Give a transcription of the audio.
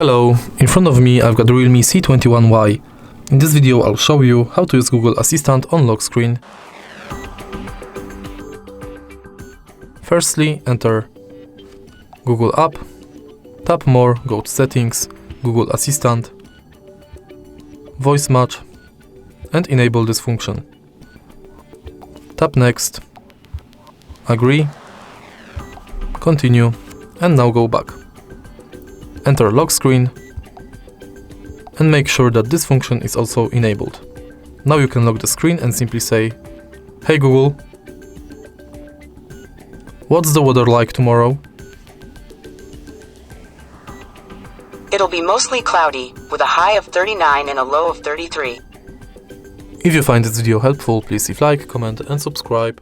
Hello, in front of me I've got the REALME C21Y. In this video I'll show you how to use Google Assistant on lock screen. Firstly, enter Google app, tap more, go to settings, Google Assistant, voice match and enable this function. Tap next, agree, continue and now go back. Enter lock screen and make sure that this function is also enabled. Now you can lock the screen and simply say, "Hey Google, what's the weather like tomorrow?" It'll be mostly cloudy, with a high of 39 and a low of 33. If you find this video helpful, please leave like, comment and subscribe.